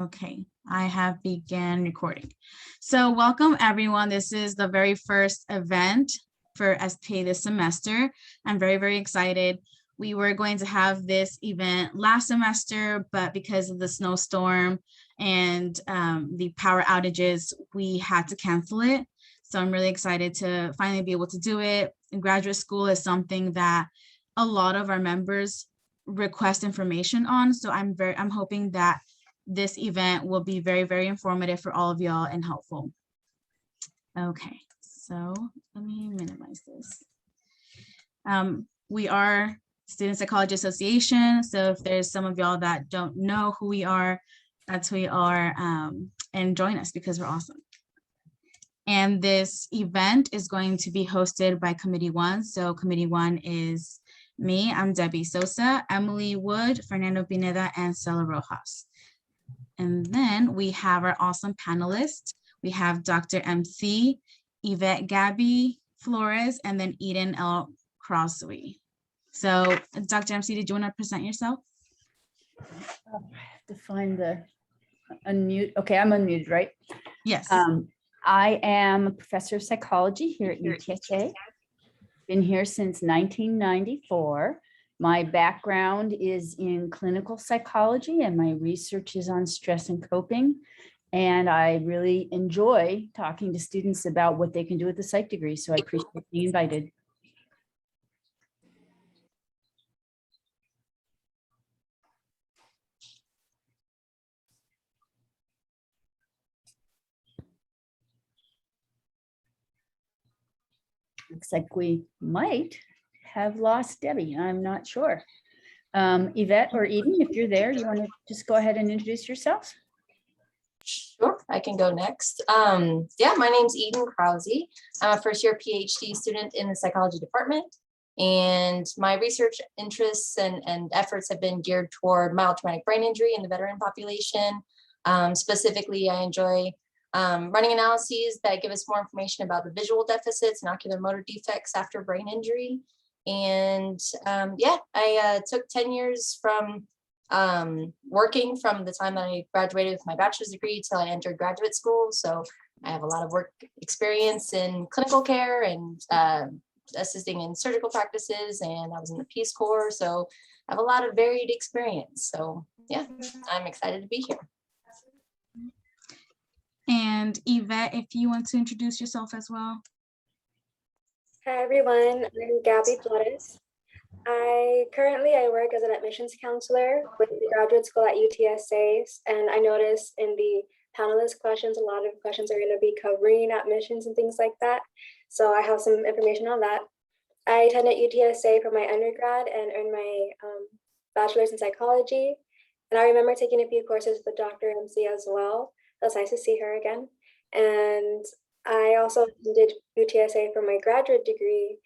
Okay, I have began recording. So welcome everyone. This is the very first event for SPA this semester. I'm very, very excited. We were going to have this event last semester, but because of the snowstorm and the power outages, we had to cancel it. So I'm really excited to finally be able to do it. And graduate school is something that a lot of our members request information on. So I'm hoping that this event will be very, very informative for all of y'all and helpful. Okay, so let me minimize this. We are Student Psychology Association. So if there's some of y'all that don't know who we are, that's who we are, and join us because we're awesome. And this event is going to be hosted by Committee 1. So Committee 1 is me, I'm Debbie Sosa, Emily Wood, Fernando Pineda, and Stella Rojas. And then we have our awesome panelists. We have Dr. MC, Yvette Gabby Flores, and then Eden L. Krause. So Dr. MC, did you want to present yourself? I have to find the unmute. Okay, I'm unmuted, right? Yes. I am a professor of psychology here at UTSA. Been here since 1994. My background is in clinical psychology and my research is on stress and coping. And I really enjoy talking to students about what they can do with the psych degree. So I appreciate being invited. Looks like we might have lost Debbie. I'm not sure. Yvette or Eden, if you're there, you want to just go ahead and introduce yourselves? Sure, I can go next. Yeah, my name's Eden Krause. I'm a first year PhD student in the psychology department. And my research interests and efforts have been geared toward mild traumatic brain injury in the veteran population. Specifically, I enjoy running analyses that give us more information about the visual deficits and ocular motor defects after brain injury. And yeah, I took 10 years from working from the time that I graduated with my bachelor's degree till I entered graduate school. So I have a lot of work experience in clinical care and assisting in surgical practices, and I was in the Peace Corps. So I have a lot of varied experience. So yeah, I'm excited to be here. And Yvette, if you want to introduce yourself as well. Hi everyone, I'm Gabby Flores. I work as an admissions counselor with the graduate school at UTSA, and I noticed in the panelist questions, a lot of questions are going to be covering admissions and things like that. So I have some information on that. I attended UTSA for my undergrad and earned my bachelor's in psychology. And I remember taking a few courses with Dr. MC as well. It was nice to see her again. And I also did UTSA for my graduate degree.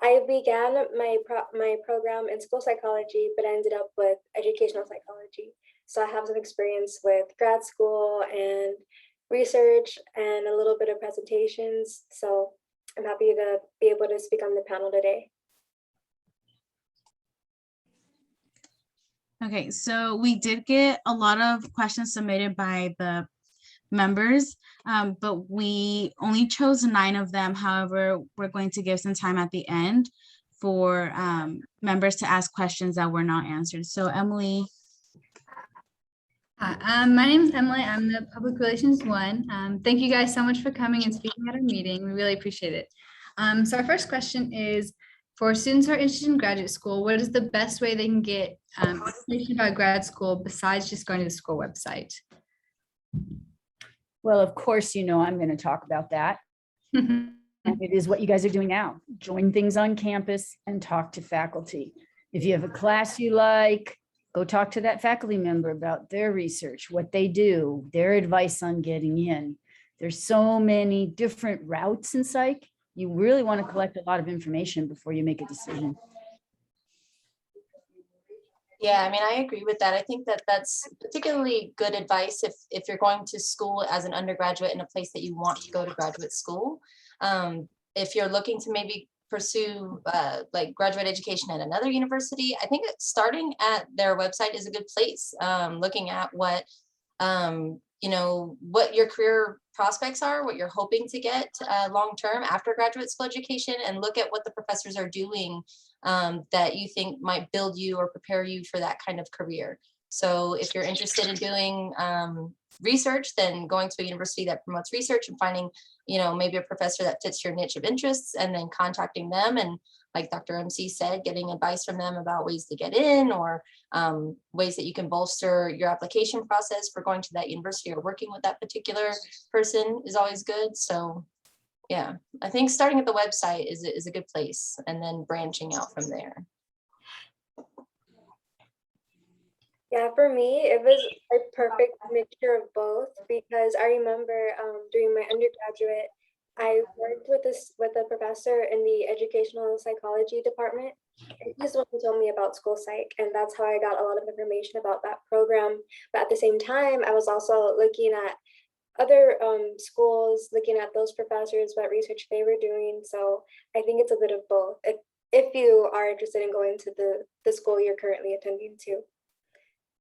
I began my program in school psychology, but ended up with educational psychology. So I have some experience with grad school and research and a little bit of presentations. So I'm happy to be able to speak on the panel today. Okay, so we did get a lot of questions submitted by the members, but we only chose 9 of them. However, we're going to give some time at the end for members to ask questions that were not answered. So Emily. Hi, my name is Emily. I'm the Public Relations 1. Thank you guys so much for coming and speaking at our meeting. We really appreciate it. So our first question is, for students who are interested in graduate school, what is the best way they can get information about grad school besides just going to the school website? Well, of course, you know, I'm going to talk about that. And it is what you guys are doing now. Join things on campus and talk to faculty. If you have a class you like, go talk to that faculty member about their research, what they do, their advice on getting in. There's so many different routes in psych. You really want to collect a lot of information before you make a decision. Yeah, I mean, I agree with that. I think that that's particularly good advice if you're going to school as an undergraduate in a place that you want to go to graduate school. If you're looking to maybe pursue like graduate education at another university, I think that starting at their website is a good place. Looking at what you know, what your career prospects are, what you're hoping to get long-term after graduate school education, and look at what the professors are doing that you think might build you or prepare you for that kind of career. So if you're interested in doing research, then going to a university that promotes research and finding, you know, maybe a professor that fits your niche of interests, and then contacting them, and like Dr. MC said, getting advice from them about ways to get in, or ways that you can bolster your application process for going to that university, or working with that particular person is always good. So yeah, I think starting at the website is a good place, and then branching out from there. Yeah, for me, it was a perfect mixture of both, because I remember during my undergraduate, I worked with a professor in the educational psychology department. And he's the one who told me about school psych, and that's how I got a lot of information about that program. But at the same time, I was also looking at other schools, looking at those professors, what research they were doing. So I think it's a bit of both, if you are interested in going to the school you're currently attending to.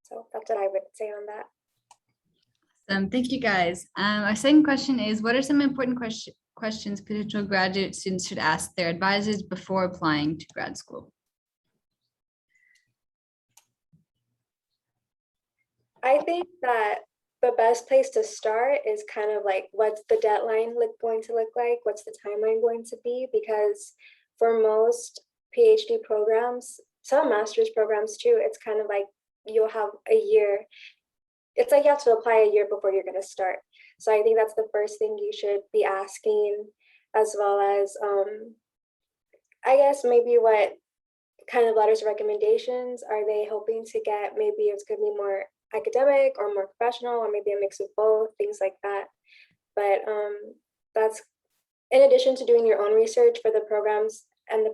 So that's what I would say on that. Thank you, guys. Our second question is, what are some important questions potential graduate students should ask their advisors before applying to grad school? I think that the best place to start is kind of like, what's the deadline going to look like? What's the timeline going to be? Because for most PhD programs, some master's programs too, it's kind of like you'll have a year. It's like you have to apply a year before you're going to start. So I think that's the first thing you should be asking, as well as I guess maybe what kind of letters of recommendations are they hoping to get? Maybe it's going to be more academic or more professional, or maybe a mix of both, things like that. But that's in addition to doing your own research for the programs and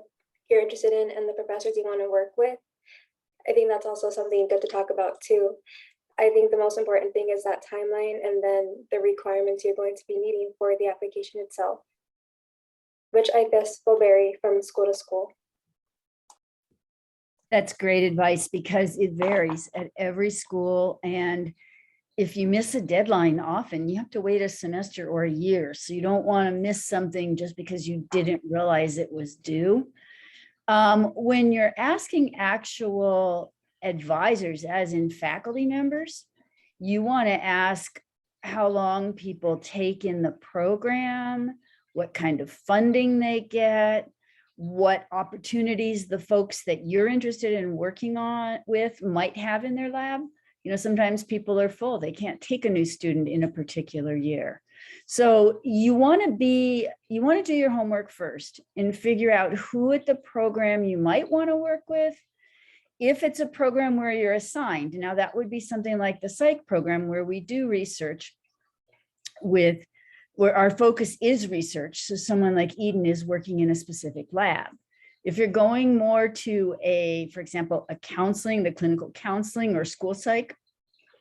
you're interested in and the professors you want to work with. I think that's also something good to talk about too. I think the most important thing is that timeline, and then the requirements you're going to be needing for the application itself, which I guess will vary from school to school. That's great advice, because it varies at every school. And if you miss a deadline, often you have to wait a semester or a year. So you don't want to miss something just because you didn't realize it was due. When you're asking actual advisors, as in faculty members, you want to ask how long people take in the program, what kind of funding they get, what opportunities the folks that you're interested in working on with might have in their lab. You know, sometimes people are full, they can't take a new student in a particular year. So you want to do your homework first and figure out who at the program you might want to work with. If it's a program where you're assigned, now that would be something like the psych program, where we do research where our focus is research. So someone like Eden is working in a specific lab. If you're going more to for example, a counseling, the clinical counseling or school psych,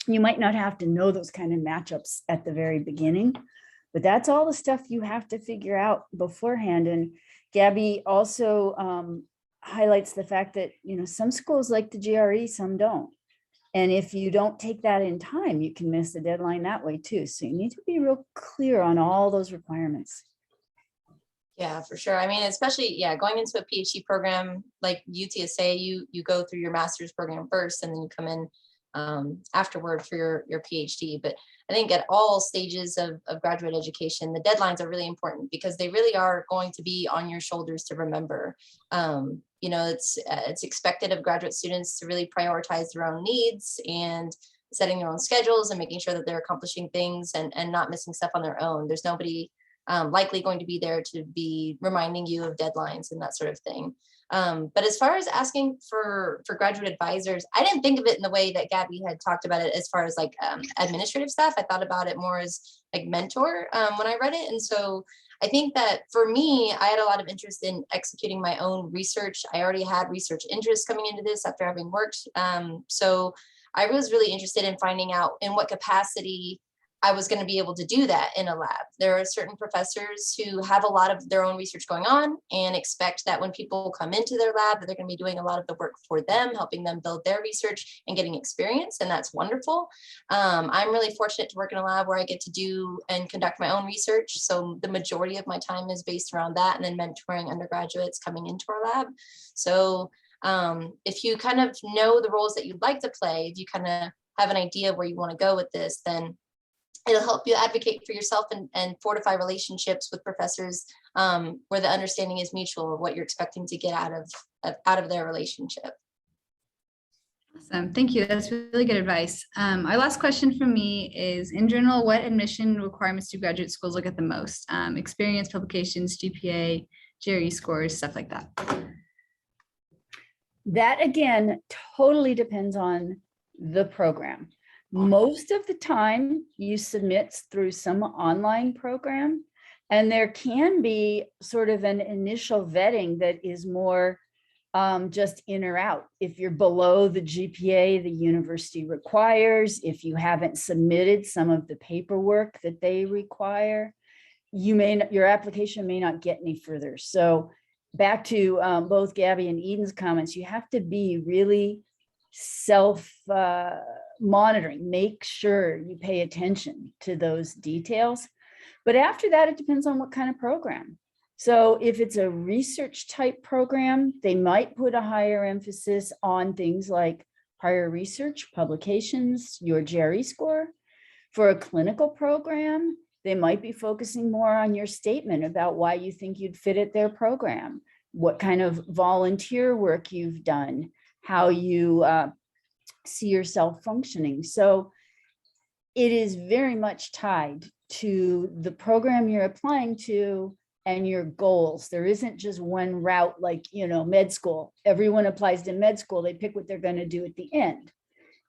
you might not have to know those kind of matchups at the very beginning, but that's all the stuff you have to figure out beforehand. And Gabby also highlights the fact that, you know, some schools like the GRE, some don't. And if you don't take that in time, you can miss the deadline that way too. So you need to be real clear on all those requirements. Yeah, for sure. I mean, especially, yeah, going into a PhD program like UTSA, you go through your master's program first, and then you come in afterward for your PhD. But I think at all stages of graduate education, the deadlines are really important, because they really are going to be on your shoulders to remember. You know, it's expected of graduate students to really prioritize their own needs and setting their own schedules and making sure that they're accomplishing things and not missing stuff on their own. There's nobody likely going to be there to be reminding you of deadlines and that sort of thing. But as far as asking for graduate advisors, I didn't think of it in the way that Gabby had talked about it as far as like administrative stuff. I thought about it more as like mentor when I read it. And so I think that for me, I had a lot of interest in executing my own research. I already had research interests coming into this after having worked. So I was really interested in finding out in what capacity I was going to be able to do that in a lab. There are certain professors who have a lot of their own research going on and expect that when people come into their lab, that they're going to be doing a lot of the work for them, helping them build their research and getting experience. And that's wonderful. I'm really fortunate to work in a lab where I get to do and conduct my own research. So the majority of my time is based around that, and then mentoring undergraduates coming into our lab. So if you kind of know the roles that you'd like to play, if you kind of have an idea of where you want to go with this, then it'll help you advocate for yourself and fortify relationships with professors where the understanding is mutual of what you're expecting to get out of their relationship. Awesome. Thank you. That's really good advice. Our last question from me is, in general, what admission requirements do graduate schools look at the most? Experience, publications, GPA, GRE scores, stuff like that. That again totally depends on the program. Most of the time you submit through some online program, and there can be sort of an initial vetting that is more just in or out. If you're below the GPA the university requires, if you haven't submitted some of the paperwork that they require, your application may not get any further. So back to both Gabby and Eden's comments, you have to be really monitoring, make sure you pay attention to those details. But after that, it depends on what kind of program. So if it's a research type program, they might put a higher emphasis on things like prior research, publications, your GRE score. For a clinical program, they might be focusing more on your statement about why you think you'd fit at their program, what kind of volunteer work you've done, how you see yourself functioning. So it is very much tied to the program you're applying to and your goals. There isn't just one route like, med school. Everyone applies to med school. They pick what they're going to do at the end.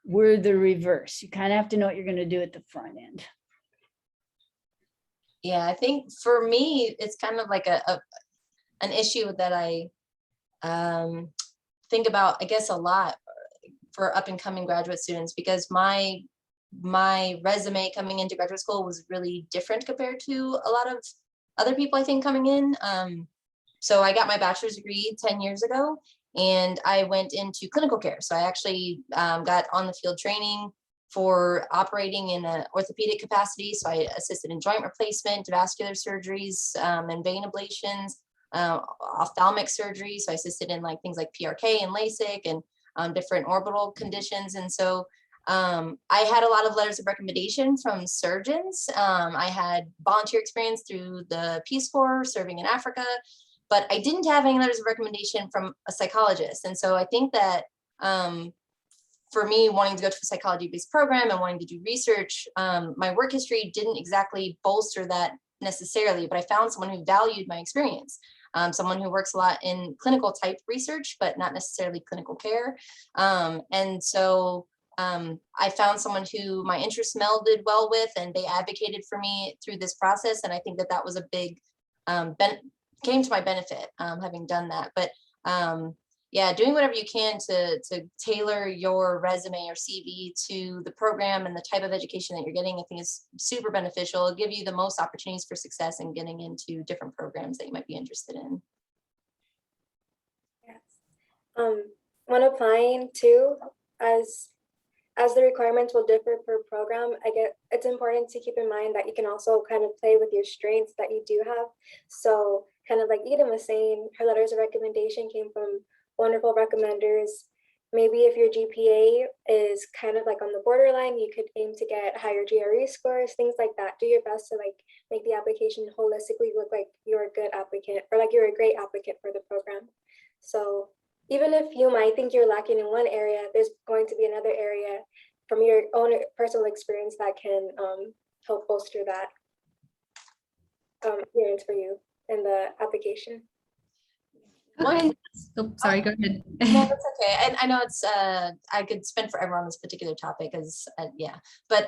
We're the reverse. You kind of have to know what you're going to do at the front end. Yeah, I think for me, it's kind of like an issue that I think about, I guess, a lot for up and coming graduate students, because my resume coming into graduate school was really different compared to a lot of other people, I think, coming in. So I got my bachelor's degree 10 years ago, and I went into clinical care. So I actually got on the field training for operating in an orthopedic capacity. So I assisted in joint replacement, vascular surgeries, and vein ablations, ophthalmic surgery. So I assisted in things like PRK and LASIK and different orbital conditions. And so I had a lot of letters of recommendation from surgeons. I had volunteer experience through the Peace Corps serving in Africa, but I didn't have any letters of recommendation from a psychologist. And so I think that for me, wanting to go to a psychology-based program and wanting to do research, my work history didn't exactly bolster that necessarily, but I found someone who valued my experience. Someone who works a lot in clinical type research, but not necessarily clinical care. And so I found someone who my interests melded well with, and they advocated for me through this process. And I think that was a big, came to my benefit having done that. But yeah, doing whatever you can to tailor your resume or CV to the program and the type of education that you're getting, I think is super beneficial. It'll give you the most opportunities for success in getting into different programs that you might be interested in. Yes. When applying too, as the requirements will differ per program, it's important to keep in mind that you can also kind of play with your strengths that you do have. So kind of like Eden was saying, her letters of recommendation came from wonderful recommenders. Maybe if your GPA is kind of like on the borderline, you could aim to get higher GRE scores, things like that. Do your best to make the application holistically look like you're a good applicant, or like you're a great applicant for the program. So even if you might think you're lacking in one area, there's going to be another area from your own personal experience that can help bolster that experience for you in the application. Okay. Oh, sorry, go ahead. No, that's okay. And I know it's I could spend forever on this particular topic, as yeah, but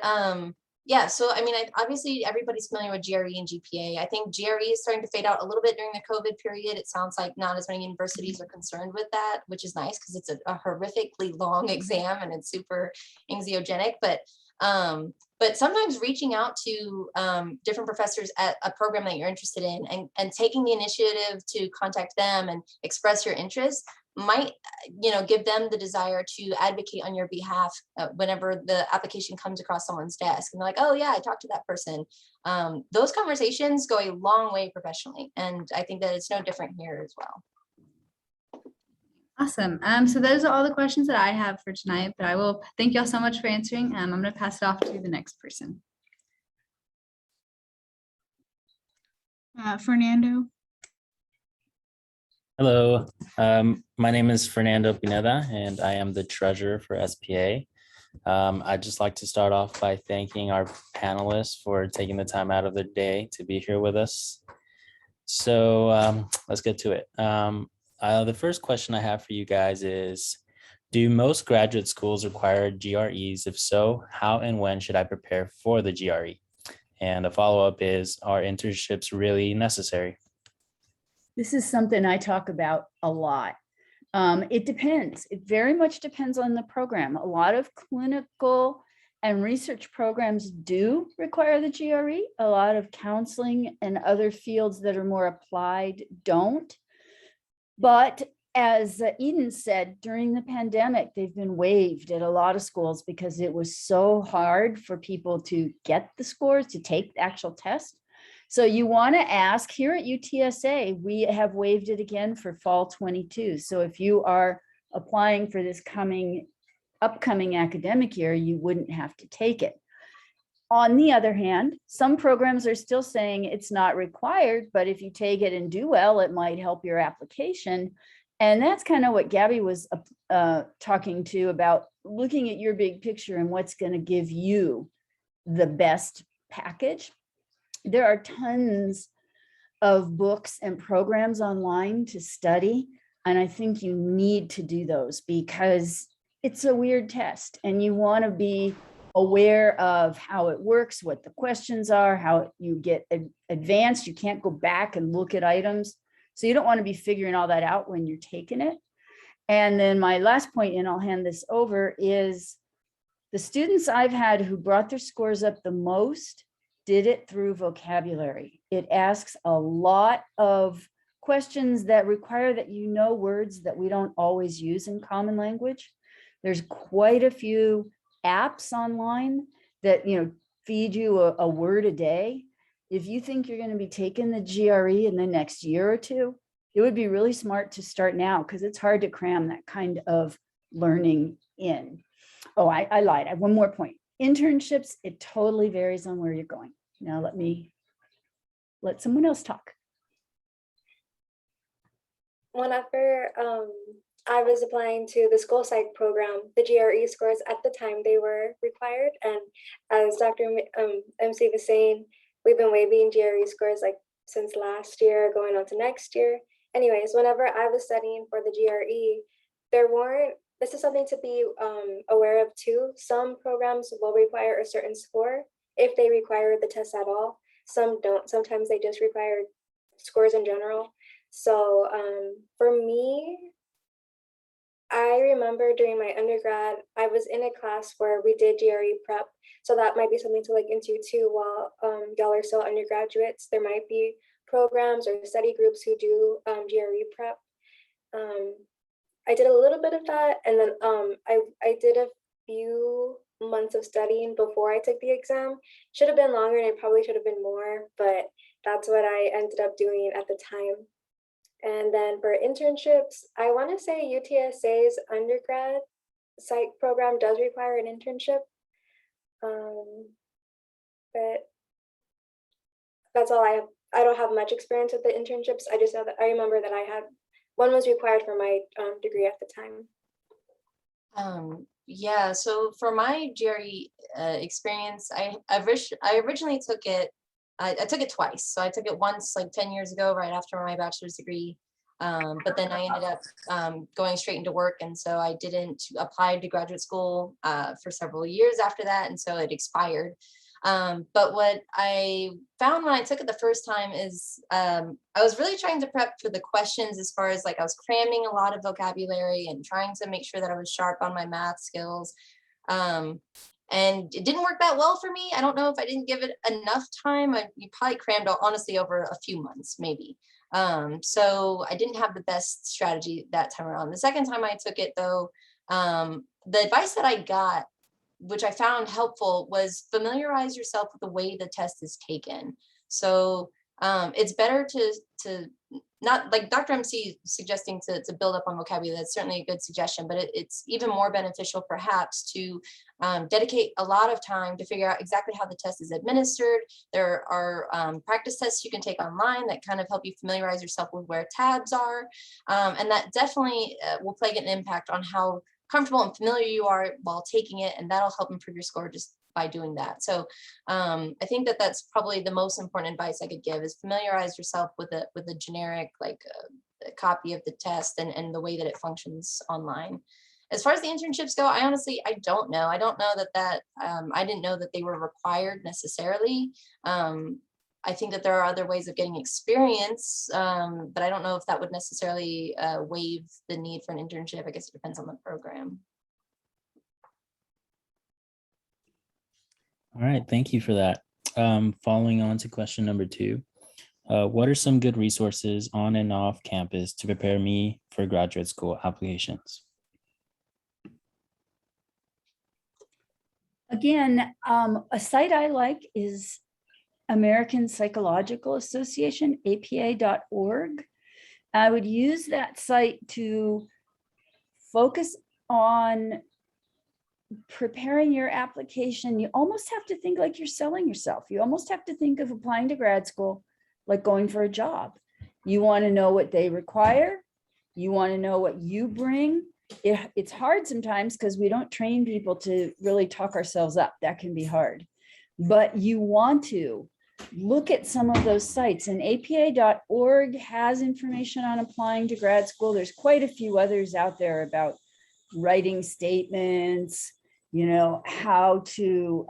yeah, so I mean, obviously everybody's familiar with GRE and GPA. I think GRE is starting to fade out a little bit during the COVID period. It sounds like not as many universities are concerned with that, which is nice because it's a horrifically long exam and it's super anxiogenic. But But sometimes reaching out to different professors at a program that you're interested in and taking the initiative to contact them and express your interest might, give them the desire to advocate on your behalf whenever the application comes across someone's desk. And they're like, oh yeah, I talked to that person. Those conversations go a long way professionally. And I think that it's no different here as well. Awesome. So those are all the questions that I have for tonight, but I will thank you all so much for answering. I'm going to pass it off to the next person. Fernando. Hello, my name is Fernando Pineda, and I am the treasurer for SPA. I'd just like to start off by thanking our panelists for taking the time out of their day to be here with us. So let's get to it. The first question I have for you guys is, do most graduate schools require GREs? If so, how and when should I prepare for the GRE? And a follow-up is, are internships really necessary? This is something I talk about a lot. It depends. It very much depends on the program. A lot of clinical and research programs do require the GRE. A lot of counseling and other fields that are more applied don't. But as Eden said, during the pandemic, they've been waived at a lot of schools because it was so hard for people to get the scores, to take the actual test. So you want to ask, here at UTSA, we have waived it again for fall 22. So if you are applying for this upcoming academic year, you wouldn't have to take it. On the other hand, some programs are still saying it's not required, but if you take it and do well, it might help your application. And that's kind of what Gabby was talking to about, looking at your big picture and what's going to give you the best package. There are tons of books and programs online to study, and I think you need to do those because it's a weird test and you want to be aware of how it works, what the questions are, how you get advanced. You can't go back and look at items. So you don't want to be figuring all that out when you're taking it. And then my last point, and I'll hand this over, is the students I've had who brought their scores up the most did it through vocabulary. It asks a lot of questions that require that you know words that we don't always use in common language. There's quite a few apps online that feed you a word a day. If you think you're going to be taking the GRE in the next year or two, it would be really smart to start now because it's hard to cram that kind of learning in. Oh, I lied. I have one more point. Internships, it totally varies on where you're going. Now let someone else talk. Whenever I was applying to the school psych program, the GRE scores at the time they were required. And as Dr. MC was saying, we've been waiving GRE scores like since last year, going on to next year. Anyways, whenever I was studying for the GRE, this is something to be aware of too. Some programs will require a certain score if they require the test at all. Some don't. Sometimes they just require scores in general. So for me, I remember during my undergrad, I was in a class where we did GRE prep. So that might be something to look into too while y'all are still undergraduates. There might be programs or study groups who do GRE prep. I did a little bit of that, and then I did a few months of studying before I took the exam. Should have been longer and it probably should have been more, but that's what I ended up doing at the time. And then for internships, I want to say UTSA's undergrad psych program does require an internship. But that's all I have. I don't have much experience with the internships. I just know that I remember that I had one was required for my degree at the time. Yeah, so for my GRE experience, I originally took it. I took it twice. So I took it once like 10 years ago, right after my bachelor's degree. But then I ended up going straight into work. And so I didn't apply to graduate school for several years after that. And so it expired. But what I found when I took it the first time is I was really trying to prep for the questions as far as like I was cramming a lot of vocabulary and trying to make sure that I was sharp on my math skills. And it didn't work that well for me. I don't know if I didn't give it enough time. You probably crammed out, honestly, over a few months, maybe. So I didn't have the best strategy that time around. The second time I took it, though, the advice that I got, which I found helpful, was familiarize yourself with the way the test is taken. So it's better to not, like Dr. MC suggesting to build up on vocabulary. That's certainly a good suggestion, but it's even more beneficial perhaps to dedicate a lot of time to figure out exactly how the test is administered. There are practice tests you can take online that kind of help you familiarize yourself with where tabs are. And that definitely will play an impact on how comfortable and familiar you are while taking it, and that'll help improve your score just by doing that. So I think that that's probably the most important advice I could give, is familiarize yourself with a generic, like a copy of the test and the way that it functions online. As far as the internships go, I honestly don't know. I don't know that I didn't know that they were required necessarily. I think that there are other ways of getting experience, but I don't know if that would necessarily waive the need for an internship. I guess it depends on the program. All right, thank you for that. Following on to question number 2, what are some good resources on and off campus to prepare me for graduate school applications? Again, a site I like is American Psychological Association, apa.org. I would use that site to focus on preparing your application. You almost have to think like you're selling yourself. You almost have to think of applying to grad school like going for a job. You want to know what they require. You want to know what you bring. It's hard sometimes because we don't train people to really talk ourselves up. That can be hard. But you want to look at some of those sites, and apa.org has information on applying to grad school. There's quite a few others out there about writing statements, how to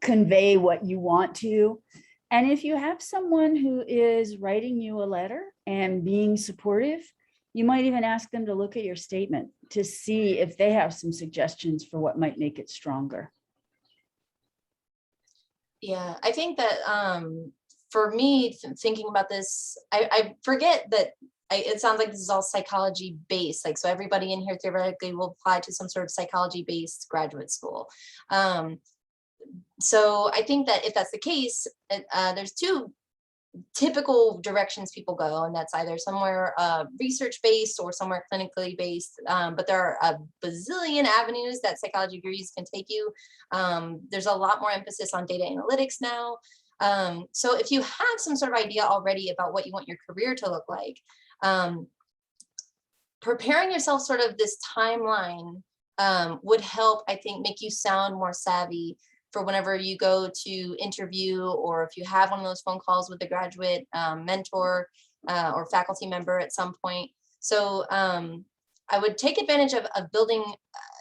convey what you want to. And if you have someone who is writing you a letter and being supportive, you might even ask them to look at your statement to see if they have some suggestions for what might make it stronger. Yeah, I think that for me, thinking about this, I forget that it sounds like this is all psychology based. Like, so everybody in here theoretically will apply to some sort of psychology based graduate school. So I think that if that's the case, there's 2 typical directions people go, and that's either somewhere research based or somewhere clinically based, but there are a bazillion avenues that psychology degrees can take you. There's a lot more emphasis on data analytics now. So if you have some sort of idea already about what you want your career to look like, preparing yourself sort of this timeline would help, I think, make you sound more savvy for whenever you go to interview, or if you have one of those phone calls with a graduate mentor or faculty member at some point. So I would take advantage of building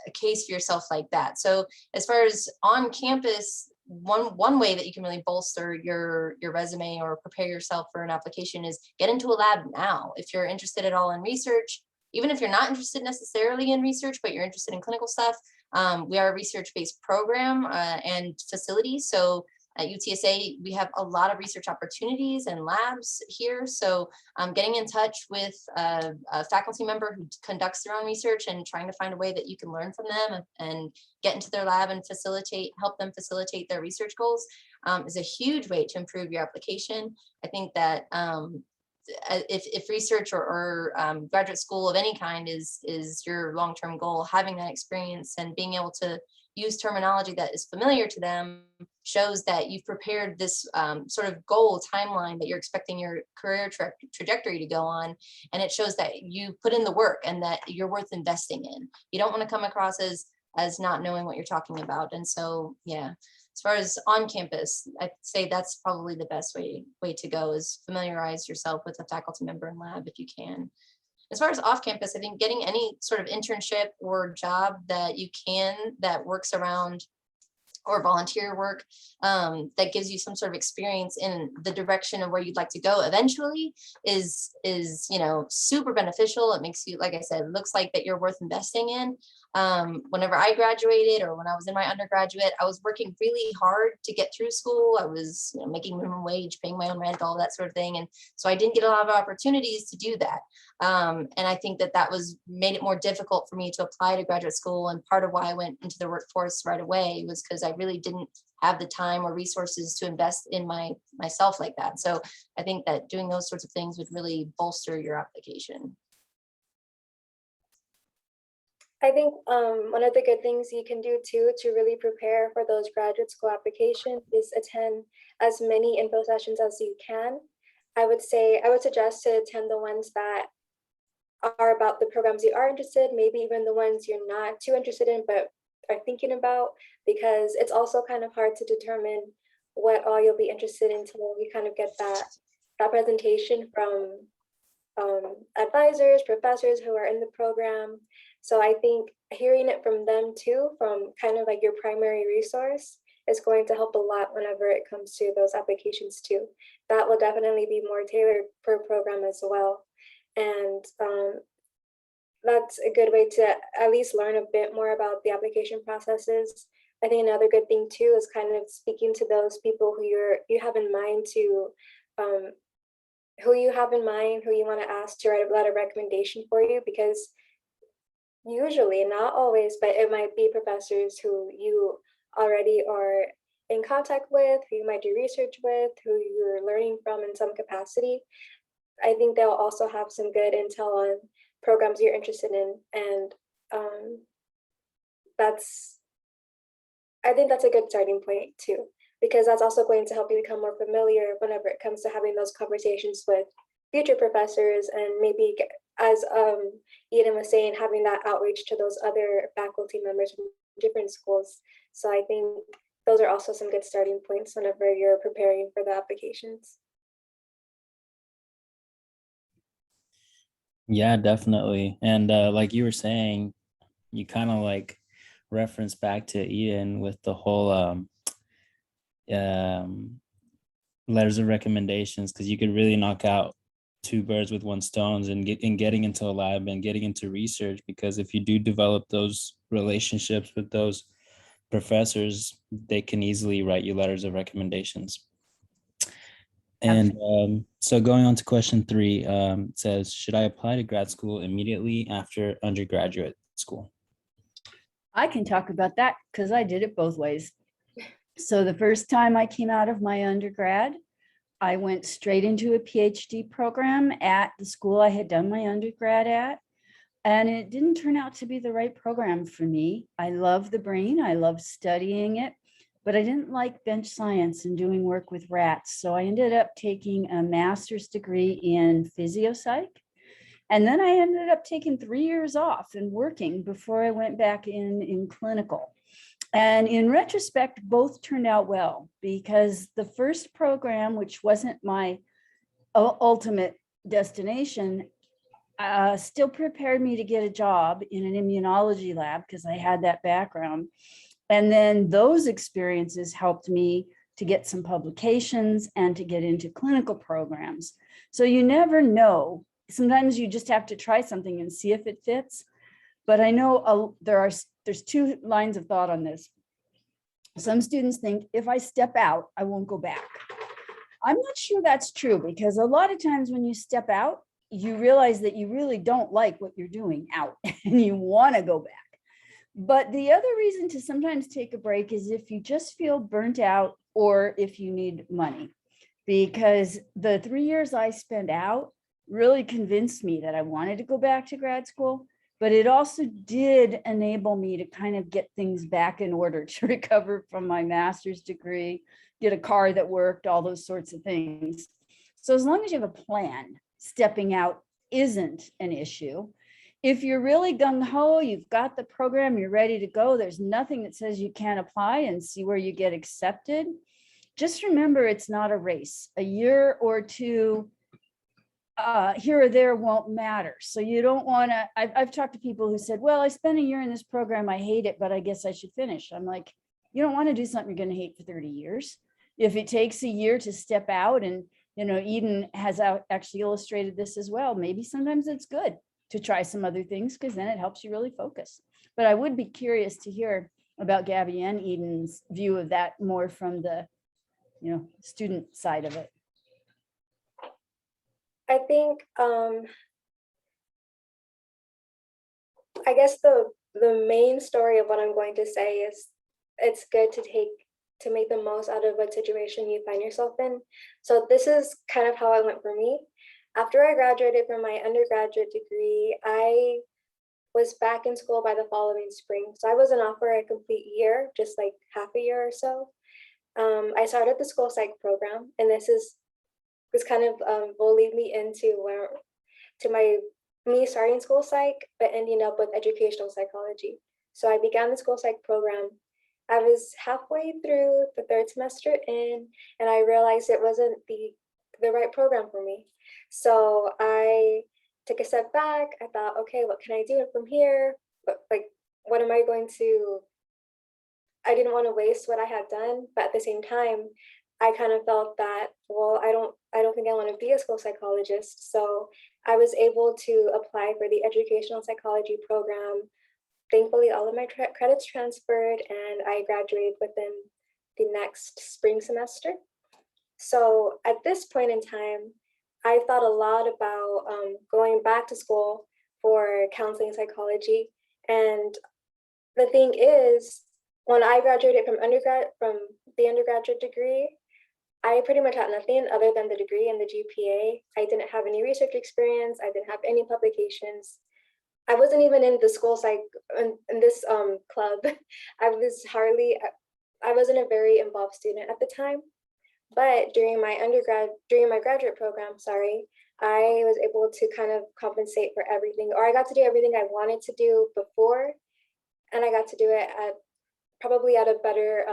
a case for yourself like that. So as far as on campus, one way that you can really bolster your resume or prepare yourself for an application is get into a lab now. If you're interested at all in research, even if you're not interested necessarily in research, but you're interested in clinical stuff, we are a research-based program and facility. So at UTSA, we have a lot of research opportunities and labs here. So getting in touch with a faculty member who conducts their own research and trying to find a way that you can learn from them and get into their lab and help them facilitate their research goals is a huge way to improve your application. I think that if research or graduate school of any kind is your long-term goal, having that experience and being able to use terminology that is familiar to them shows that you've prepared this sort of goal timeline that you're expecting your career trajectory to go on. And it shows that you put in the work and that you're worth investing in. You don't want to come across as not knowing what you're talking about. And so, yeah, as far as on campus, I'd say that's probably the best way to go, is familiarize yourself with a faculty member in lab if you can. As far as off campus, I think getting any sort of internship or job that you can that works around, or volunteer work that gives you some sort of experience in the direction of where you'd like to go eventually is super beneficial. It makes you, like I said, looks like that you're worth investing in. whenever I graduated or when I was in my undergraduate, I was working really hard to get through school. I was, you know, making minimum wage, paying my own rent, all that sort of thing. And so I didn't get a lot of opportunities to do that. And I think that that made it more difficult for me to apply to graduate school. And part of why I went into the workforce right away was because I really didn't have the time or resources to invest in myself like that. So I think that doing those sorts of things would really bolster your application. I think one of the good things you can do too to really prepare for those graduate school applications is attend as many info sessions as you can. I would suggest to attend the ones that are about the programs you are interested, maybe even the ones you're not too interested in, but are thinking about, because it's also kind of hard to determine what all you'll be interested in until you kind of get that presentation from advisors, professors who are in the program. So I think hearing it from them too, from kind of like your primary resource, is going to help a lot whenever it comes to those applications too. That will definitely be more tailored per program as well. And that's a good way to at least learn a bit more about the application processes. I think another good thing too is kind of speaking to those people who you have in mind to who you want to ask to write a letter of recommendation for you, because usually, not always, but it might be professors who you already are in contact with, who you might do research with, who you're learning from in some capacity. I think they'll also have some good intel on programs you're interested in. And I think that's a good starting point too, because that's also going to help you become more familiar whenever it comes to having those conversations with future professors, and maybe, as Eden was saying, having that outreach to those other faculty members from different schools. So I think those are also some good starting points whenever you're preparing for the applications. Yeah, definitely. And like you were saying, you kind of like reference back to Ian with the whole letters of recommendations, because you could really knock out two birds with one stone and getting into a lab and getting into research, because if you do develop those relationships with those professors, they can easily write you letters of recommendations. And so going on to question 3, it says, should I apply to grad school immediately after undergraduate school? I can talk about that because I did it both ways. So the first time I came out of my undergrad, I went straight into a PhD program at the school I had done my undergrad at. And it didn't turn out to be the right program for me. I love the brain, I love studying it, but I didn't like bench science and doing work with rats. So I ended up taking a master's degree in physiopsych. And then I ended up taking 3 years off and working before I went back in clinical. And in retrospect, both turned out well, because the first program, which wasn't my ultimate destination, still prepared me to get a job in an immunology lab because I had that background. And then those experiences helped me to get some publications and to get into clinical programs. So you never know. Sometimes you just have to try something and see if it fits. But I know there's 2 lines of thought on this. Some students think if I step out, I won't go back. I'm not sure that's true, because a lot of times when you step out, you realize that you really don't like what you're doing out and you want to go back. But the other reason to sometimes take a break is if you just feel burnt out or if you need money, because the 3 years I spent out really convinced me that I wanted to go back to grad school, but it also did enable me to kind of get things back in order, to recover from my master's degree, get a car that worked, all those sorts of things. So as long as you have a plan, stepping out isn't an issue. If you're really gung-ho, you've got the program, you're ready to go, there's nothing that says you can't apply and see where you get accepted. Just remember, it's not a race. A year or 2 here or there won't matter. So you don't want to, I've talked to people who said, well, I spent a year in this program, I hate it, but I guess I should finish. I'm like, you don't want to do something you're going to hate for 30 years. If it takes a year to step out, and Eden has actually illustrated this as well, maybe sometimes it's good to try some other things, because then it helps you really focus. But I would be curious to hear about Gabby and Eden's view of that more from the, student side of it. I think I guess the main story of what I'm going to say is it's good to make the most out of what situation you find yourself in. So this is kind of how it went for me. After I graduated from my undergraduate degree, I was back in school by the following spring. So I wasn't off for a complete year, just like half a year or so. I started the school psych program, and this kind of will lead me into me starting school psych, but ending up with educational psychology. So I began the school psych program. I was halfway through the third semester in, and I realized it wasn't the right program for me. So I took a step back. I thought, okay, what can I do from here? But what am I going to? I didn't want to waste what I had done, but at the same time, I kind of felt that, well, I don't think I want to be a school psychologist. So I was able to apply for the educational psychology program. Thankfully, all of my credits transferred, and I graduated within the next spring semester. So at this point in time, I thought a lot about going back to school for counseling psychology. And the thing is, when I graduated from the undergraduate degree, I pretty much had nothing other than the degree and the GPA. I didn't have any research experience. I didn't have any publications. I wasn't even in the school psych in this club. I wasn't a very involved student at the time. But during my graduate program, I was able to kind of compensate for everything, or I got to do everything I wanted to do before, and I got to do it probably at a better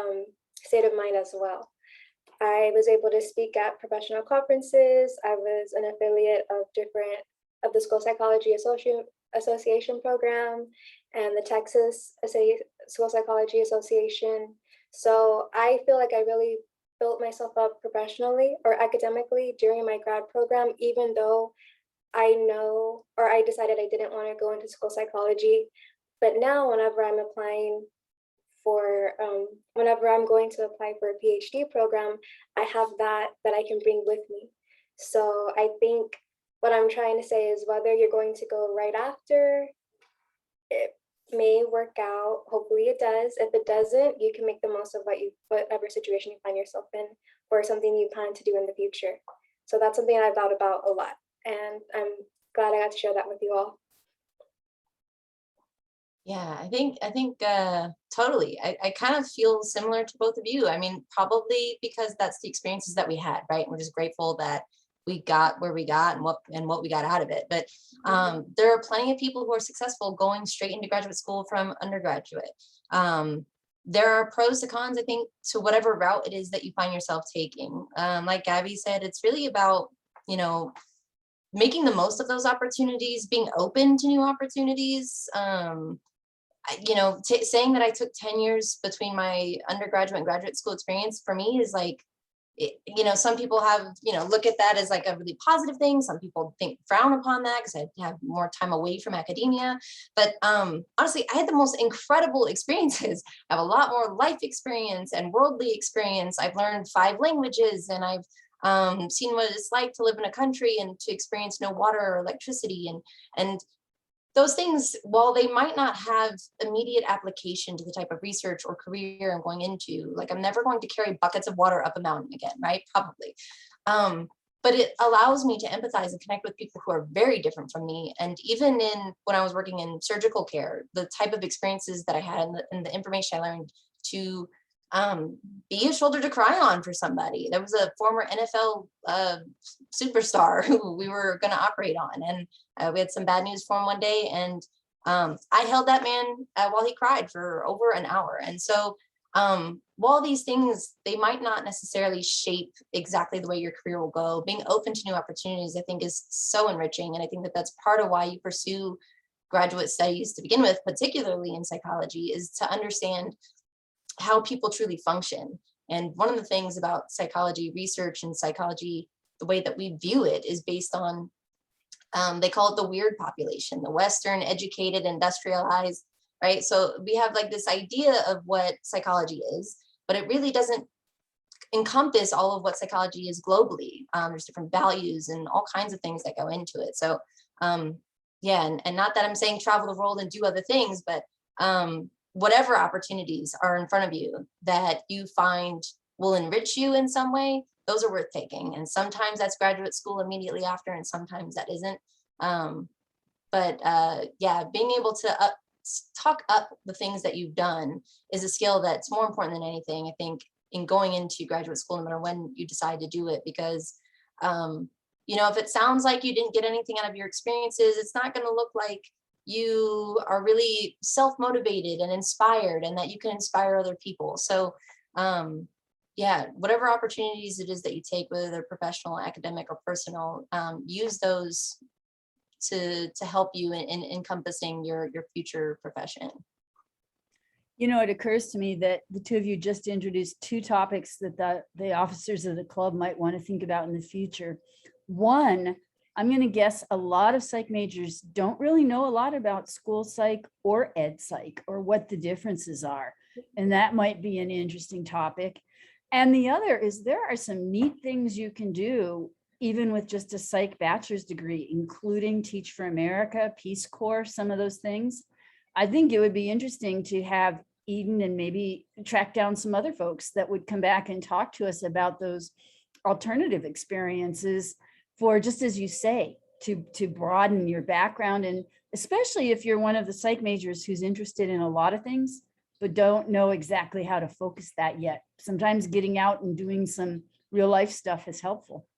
state of mind as well. I was able to speak at professional conferences. I was an affiliate of the School Psychology Association program and the Texas School Psychology Association. So I feel like I really built myself up professionally or academically during my grad program, even though I decided I didn't want to go into school psychology. But now whenever I'm going to apply for a PhD program, I have that I can bring with me. So I think what I'm trying to say is whether you're going to go right after, it may work out. Hopefully it does. If it doesn't, you can make the most of whatever situation you find yourself in, or something you plan to do in the future. So that's something I've thought about a lot, and I'm glad I got to share that with you all. Yeah, I think totally. I kind of feel similar to both of you. I mean, probably because that's the experiences that we had, right? We're just grateful that we got where we got and what we got out of it. But there are plenty of people who are successful going straight into graduate school from undergraduate. There are pros to cons, I think, to whatever route it is that you find yourself taking. Like Gabby said, it's really about, making the most of those opportunities, being open to new opportunities. Saying that I took 10 years between my undergraduate and graduate school experience for me is like, some people have, look at that as like a really positive thing. Some people frown upon that because I have more time away from academia. But honestly, I had the most incredible experiences. I have a lot more life experience and worldly experience. I've learned 5 languages, and I've seen what it's like to live in a country and to experience no water or electricity. And those things, while they might not have immediate application to the type of research or career I'm going into, like I'm never going to carry buckets of water up a mountain again, right? Probably. But it allows me to empathize and connect with people who are very different from me. And even when I was working in surgical care, the type of experiences that I had and the information I learned to be a shoulder to cry on for somebody. There was a former NFL superstar who we were going to operate on, and we had some bad news for him one day, and I held that man while he cried for over an hour. And so while these things, they might not necessarily shape exactly the way your career will go, being open to new opportunities, I think, is so enriching. And I think that that's part of why you pursue graduate studies to begin with, particularly in psychology, is to understand how people truly function. And one of the things about psychology research and psychology, the way that we view it is based on, they call it the weird population, the Western, educated, industrialized, right? So we have like this idea of what psychology is, but it really doesn't encompass all of what psychology is globally. There's different values and all kinds of things that go into it. So yeah, and not that I'm saying travel the world and do other things, but whatever opportunities are in front of you that you find will enrich you in some way, those are worth taking. And sometimes that's graduate school immediately after, and sometimes that isn't. Yeah, being able to talk up the things that you've done is a skill that's more important than anything, I think, in going into graduate school, no matter when you decide to do it, because if it sounds like you didn't get anything out of your experiences, it's not going to look like you are really self-motivated and inspired and that you can inspire other people. So yeah, whatever opportunities it is that you take, whether they're professional, academic, or personal, use those to help you in encompassing your future profession. It occurs to me that the two of you just introduced two topics that the officers of the club might want to think about in the future. One, I'm going to guess a lot of psych majors don't really know a lot about school psych or ed psych, or what the differences are. And that might be an interesting topic. And the other is there are some neat things you can do even with just a psych bachelor's degree, including Teach for America, Peace Corps, some of those things. I think it would be interesting to have Eden and maybe track down some other folks that would come back and talk to us about those alternative experiences for, just as you say, to broaden your background. And especially if you're one of the psych majors who's interested in a lot of things, but don't know exactly how to focus that yet. Sometimes getting out and doing some real life stuff is helpful.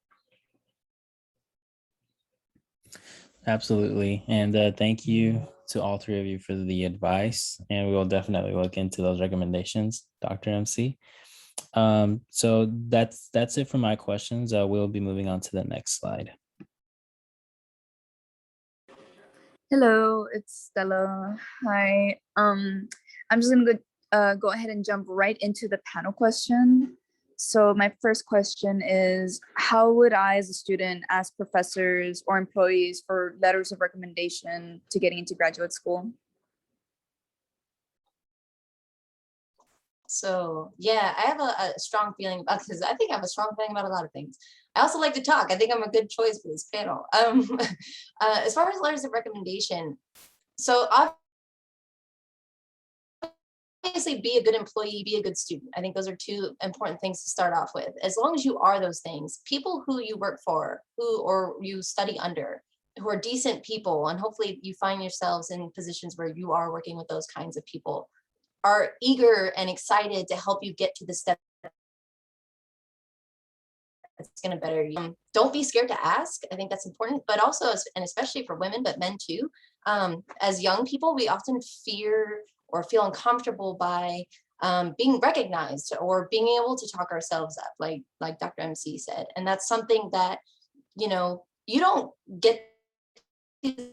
Absolutely. And thank you to all three of you for the advice. And we will definitely look into those recommendations, Dr. MC. So that's it for my questions. We'll be moving on to the next slide. Hello, it's Stella. Hi. I'm just gonna go ahead and jump right into the panel question. So my first question is, how would I as a student ask professors or employees for letters of recommendation to getting into graduate school? So yeah, I have a strong feeling about this. I think I have a strong feeling about a lot of things. I also like to talk. I think I'm a good choice for this panel. As far as letters of recommendation, so obviously be a good employee, be a good student. I think those are two important things to start off with. As long as you are those things, people who you work for, or you study under, who are decent people, and hopefully you find yourselves in positions where you are working with those kinds of people, are eager and excited to help you get to the step that's going to better you. Don't be scared to ask. I think that's important, but also, and especially for women, but men too, as young people, we often fear or feel uncomfortable by being recognized or being able to talk ourselves up, like Dr. MC said. And that's something that, you don't get these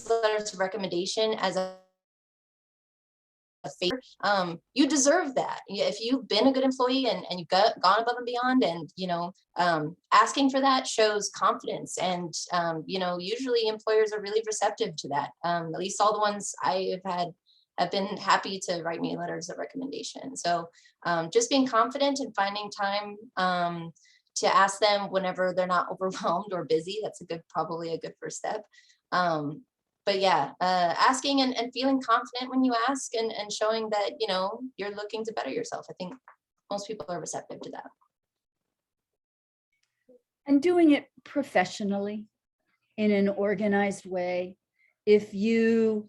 letters of recommendation as a favor. You deserve that. If you've been a good employee and you've gone above and beyond, and asking for that shows confidence, and usually employers are really receptive to that. At least all the ones I have had have been happy to write me letters of recommendation. So just being confident and finding time to ask them whenever they're not overwhelmed or busy, that's probably a good first step. But yeah, asking and feeling confident when you ask, and showing that, you're looking to better yourself. I think most people are receptive to that. And doing it professionally in an organized way. If you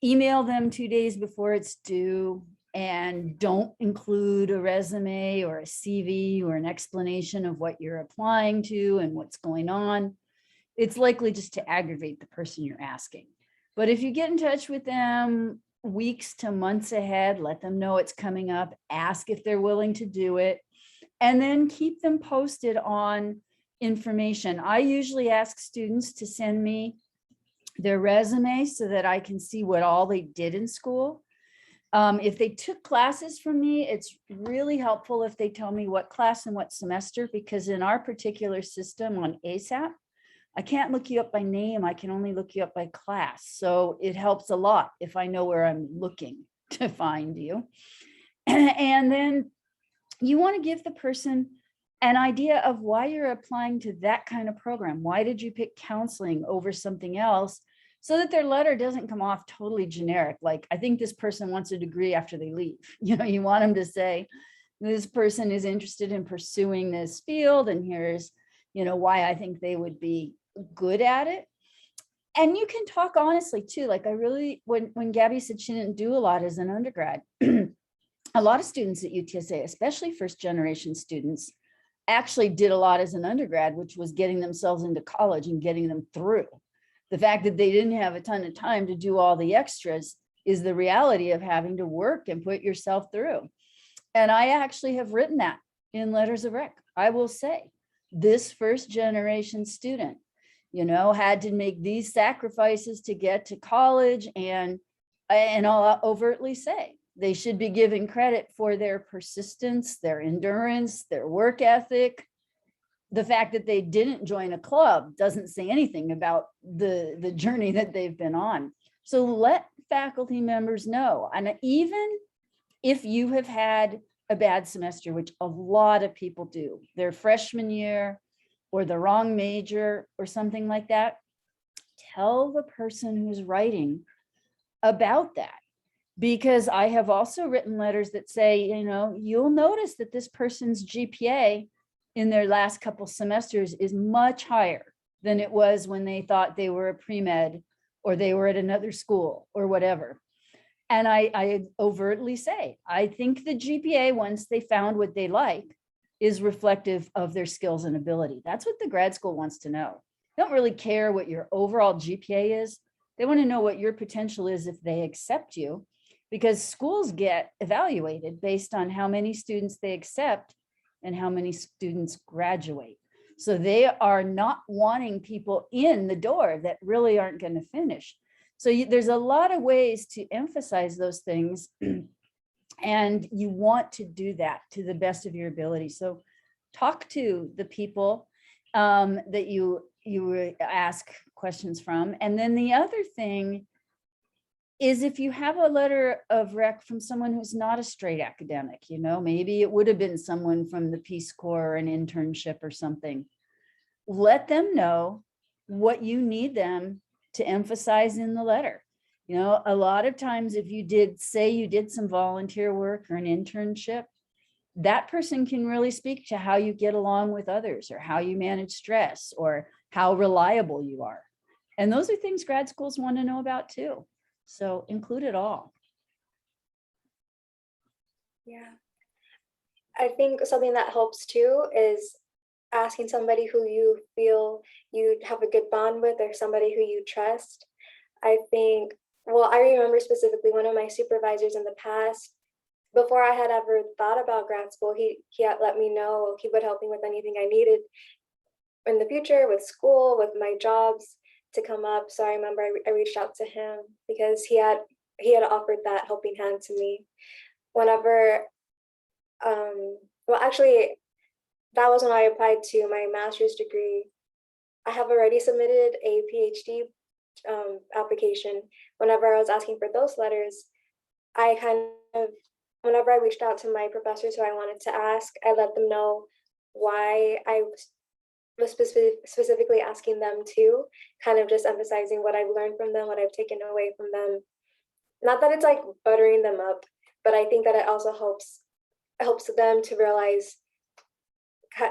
email them 2 days before it's due and don't include a resume or a CV or an explanation of what you're applying to and what's going on, it's likely just to aggravate the person you're asking. But if you get in touch with them weeks to months ahead, let them know it's coming up, ask if they're willing to do it, and then keep them posted on information. I usually ask students to send me their resume so that I can see what all they did in school. If they took classes from me, it's really helpful if they tell me what class and what semester, because in our particular system on ASAP, I can't look you up by name. I can only look you up by class. So it helps a lot if I know where I'm looking to find you. And then you want to give the person an idea of why you're applying to that kind of program. Why did you pick counseling over something else? So that their letter doesn't come off totally generic. Like, I think this person wants a degree after they leave. You know, you want them to say, this person is interested in pursuing this field, and here's, you know, why I think they would be good at it. And you can talk honestly too. Like, I really, when Gabby said she didn't do a lot as an undergrad, a lot of students at UTSA, especially first generation students, actually did a lot as an undergrad, which was getting themselves into college and getting them through. The fact that they didn't have a ton of time to do all the extras is the reality of having to work and put yourself through. And I actually have written that in letters of rec. I will say, this first generation student, you know, had to make these sacrifices to get to college, and I'll overtly say they should be given credit for their persistence, their endurance, their work ethic. The fact that they didn't join a club doesn't say anything about the journey that they've been on. So let faculty members know. And even if you have had a bad semester, which a lot of people do, their freshman year or the wrong major or something like that, tell the person who's writing about that. Because I have also written letters that say, you know, you'll notice that this person's GPA in their last couple semesters is much higher than it was when they thought they were a pre-med or they were at another school or whatever. And I overtly say, I think the GPA, once they found what they like, is reflective of their skills and ability. That's what the grad school wants to know. They don't really care what your overall GPA is. They want to know what your potential is if they accept you, because schools get evaluated based on how many students they accept and how many students graduate. So they are not wanting people in the door that really aren't going to finish. So there's a lot of ways to emphasize those things, and you want to do that to the best of your ability. So talk to the people that you ask questions from. And then the other thing is, if you have a letter of rec from someone who's not a straight academic, you know, maybe it would have been someone from the Peace Corps or an internship or something, let them know what you need them to emphasize in the letter. You know, a lot of times if you did some volunteer work or an internship, that person can really speak to how you get along with others, or how you manage stress, or how reliable you are. And those are things grad schools want to know about too. So include it all. Yeah. I think something that helps too is asking somebody who you feel you have a good bond with, or somebody who you trust. I think, well, I remember specifically one of my supervisors in the past, before I had ever thought about grad school, he had let me know he would help me with anything I needed in the future, with school, with my jobs to come up. So I remember I reached out to him because he had offered that helping hand to me whenever, well, actually, that was when I applied to my master's degree. I have already submitted a PhD application. Whenever I was asking for those letters, I kind of, whenever I reached out to my professors who I wanted to ask, I let them know why I was specifically asking them to, kind of just emphasizing what I've learned from them, what I've taken away from them. Not that it's like buttering them up, but I think that it also helps them to realize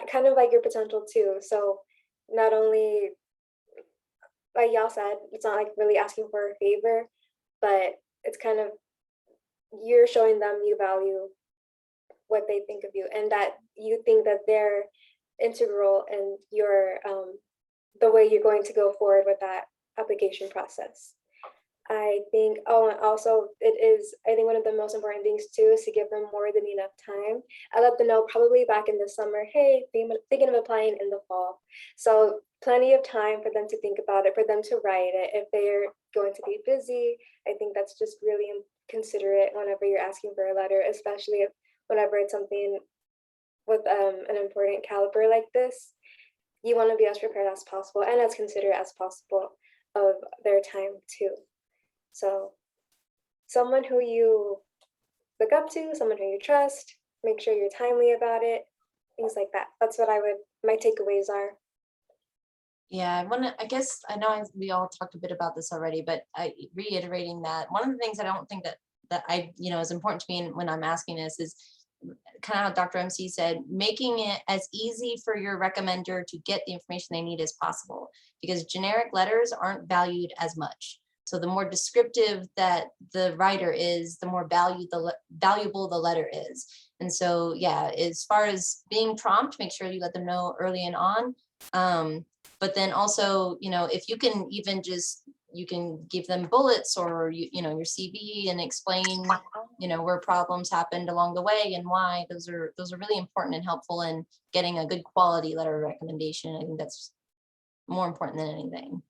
kind of like your potential too. So not only, like y'all said, it's not like really asking for a favor, but it's kind of, you're showing them you value what they think of you, and that you think that they're integral in your the way you're going to go forward with that application process. I think, oh, and also it is, I think one of the most important things too is to give them more than enough time. I let them know probably back in the summer, hey, thinking of applying in the fall. So plenty of time for them to think about it, for them to write it. If they're going to be busy, I think that's just really considerate whenever you're asking for a letter, especially whenever it's something with an important caliber like this. you want to be as prepared as possible and as considerate as possible of their time too. So someone who you look up to, someone who you trust, make sure you're timely about it, things like that. That's what my takeaways are. Yeah, I guess I know we all talked a bit about this already, but reiterating that one of the things I don't think that I, is important to me when I'm asking this is kind of how Dr. MC said, making it as easy for your recommender to get the information they need as possible, because generic letters aren't valued as much. So the more descriptive that the writer is, the more valuable the letter is. And so, yeah, as far as being prompt, make sure you let them know early and on. But then also, if you can even you can give them bullets or, your CV and explain, where problems happened along the way and why. Those are really important and helpful in getting a good quality letter of recommendation. I think that's more important than anything.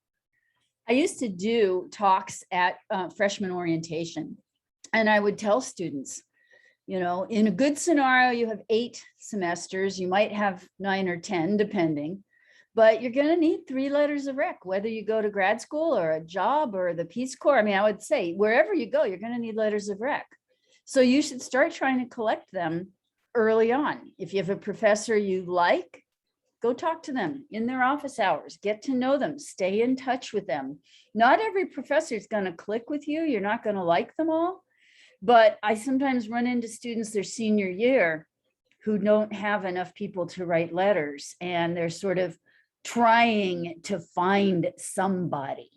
I used to do talks at freshman orientation, and I would tell students, in a good scenario, you have 8 semesters, you might have 9 or 10, depending, but you're going to need 3 letters of rec, whether you go to grad school or a job or the Peace Corps. I mean, I would say wherever you go, you're going to need letters of rec. So you should start trying to collect them early on. If you have a professor you like, go talk to them in their office hours, get to know them, stay in touch with them. Not every professor is going to click with you. You're not going to like them all. But I sometimes run into students their senior year who don't have enough people to write letters, and they're sort of trying to find somebody.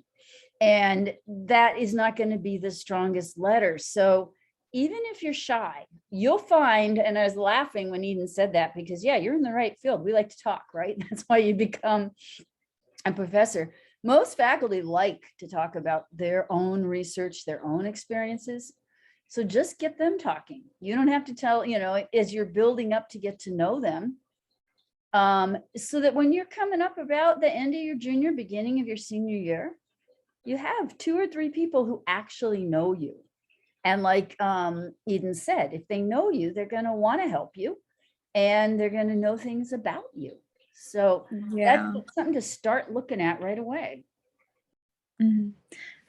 And that is not going to be the strongest letter. So even if you're shy, you'll find, and I was laughing when Eden said that, because yeah, you're in the right field. We like to talk, right? That's why you become a professor. Most faculty like to talk about their own research, their own experiences. So just get them talking. You don't have to tell, as you're building up to get to know them, so that when you're coming up about the end of your junior, beginning of your senior year, you have 2 or 3 people who actually know you. And like Eden said, if they know you, they're going to want to help you, and they're going to know things about you. So Yeah. that's something to start looking at right away. Mhm.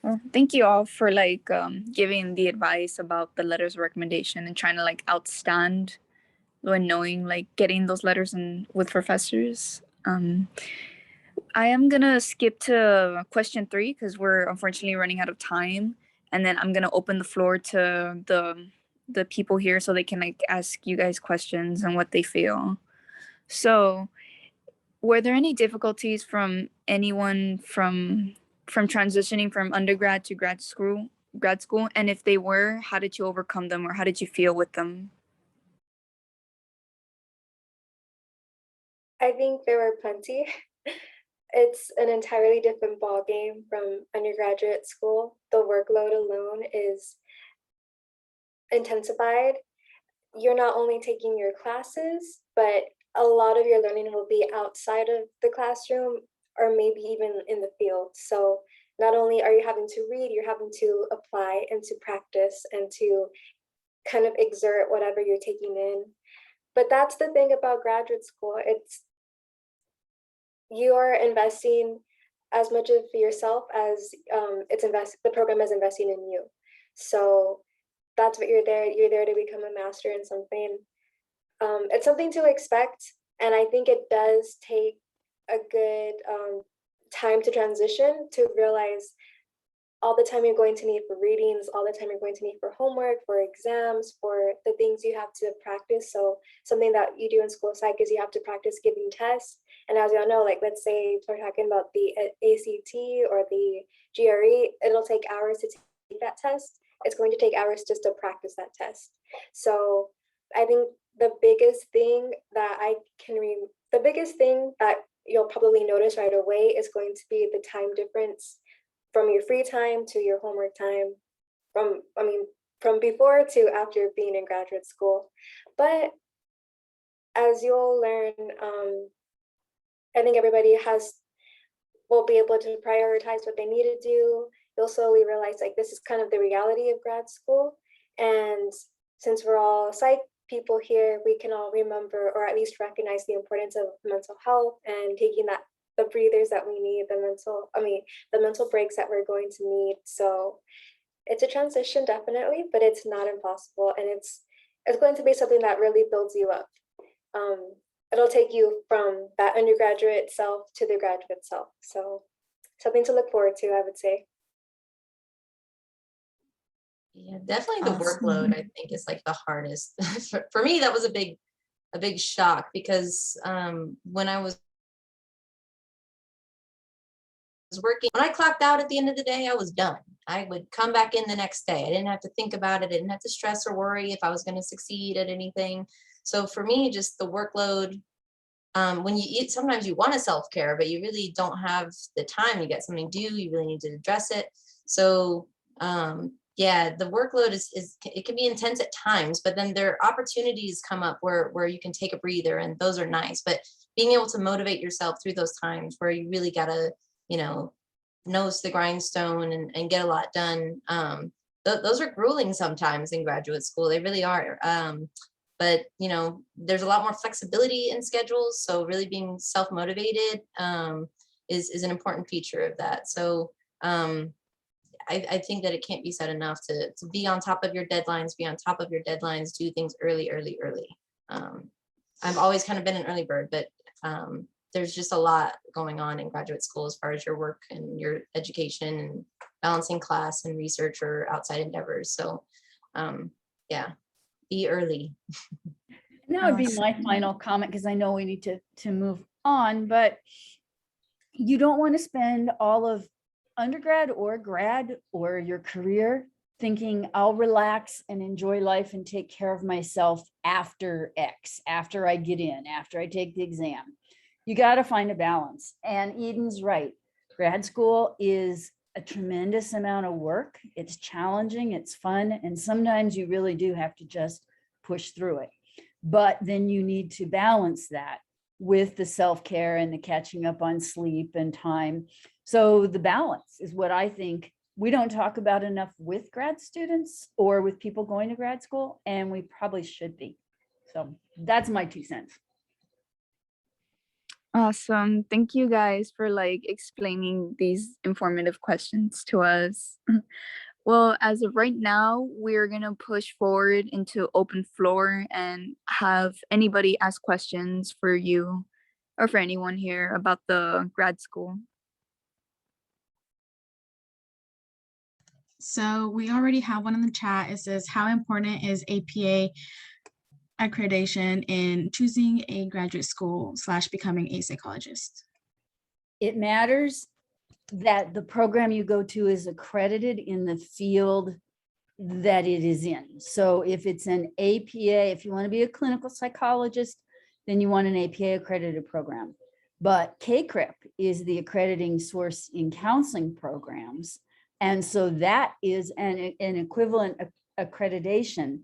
Well, thank you all for giving the advice about the letters of recommendation and trying to outstand when knowing getting those letters with professors. I am gonna skip to question 3 because we're unfortunately running out of time, and then I'm gonna open the floor to the people here so they can ask you guys questions and what they feel. So, were there any difficulties from anyone from transitioning from undergrad to grad school? And if they were, how did you overcome them, or how did you feel with them? I think there were plenty. It's an entirely different ballgame from undergraduate school. The workload alone is intensified. You're not only taking your classes, but a lot of your learning will be outside of the classroom or maybe even in the field. So not only are you having to read, you're having to apply and to practice and to kind of exert whatever you're taking in. But that's the thing about graduate school. You are investing as much of yourself as the program is investing in you. So that's what you're there to become a master in something. It's something to expect, and I think it does take a good time to transition to realize all the time you're going to need for readings, all the time you're going to need for homework, for exams, for the things you have to practice. So something that you do in school psych is you have to practice giving tests. And as you all know, let's say we're talking about the ACT or the GRE, it'll take hours to take that test. It's going to take hours just to practice that test. So I think the biggest thing that you'll probably notice right away is going to be the time difference from your free time to your homework time, from before to after being in graduate school. But as you'll learn, I think everybody will be able to prioritize what they need to do. You'll slowly realize this is kind of the reality of grad school. And since we're all psych people here, we can all remember or at least recognize the importance of mental health and taking the breathers that we need, the mental breaks that we're going to need. So it's a transition, definitely, but it's not impossible, and it's going to be something that really builds you up. It'll take you from that undergraduate self to the graduate self. So something to look forward to, I would say. Yeah, definitely the Awesome. workload, I think, is like the hardest. For me, that was a big shock, because when I was working, when I clocked out at the end of the day, I was done. I would come back in the next day. I didn't have to think about it. I didn't have to stress or worry if I was going to succeed at anything. So for me, just the workload, when you eat, sometimes you want to self-care, but you really don't have the time. You get something due, you really need to address it. So yeah, the workload is it can be intense at times, but then there are opportunities come up where you can take a breather, and those are nice. But being able to motivate yourself through those times where you really gotta, nose to the grindstone and get a lot done. Those are grueling sometimes in graduate school. They really are. But there's a lot more flexibility in schedules. So really being self-motivated is an important feature of that. So I think that it can't be said enough to be on top of your deadlines, do things early. I've always kind of been an early bird, but there's just a lot going on in graduate school as far as your work and your education and balancing class and research or outside endeavors. So yeah, be early. And that would be my final comment, because I know we need to move on, but you don't want to spend all of undergrad or grad or your career thinking I'll relax and enjoy life and take care of myself after X, after I get in, after I take the exam. You got to find a balance. And Eden's right. Grad school is a tremendous amount of work. It's challenging, it's fun, and sometimes you really do have to just push through it. But then you need to balance that with the self-care and the catching up on sleep and time. So the balance is what I think we don't talk about enough with grad students or with people going to grad school, and we probably should be. So that's my 2 cents. Awesome. Thank you guys for explaining these informative questions to us. Well, as of right now, we're going to push forward into open floor and have anybody ask questions for you or for anyone here about the grad school. So we already have one in the chat. It says, how important is APA accreditation in choosing a graduate school / becoming a psychologist? It matters that the program you go to is accredited in the field that it is in. So if it's an APA, if you want to be a clinical psychologist, then you want an APA accredited program. But CACREP is the accrediting source in counseling programs. And so that is an equivalent accreditation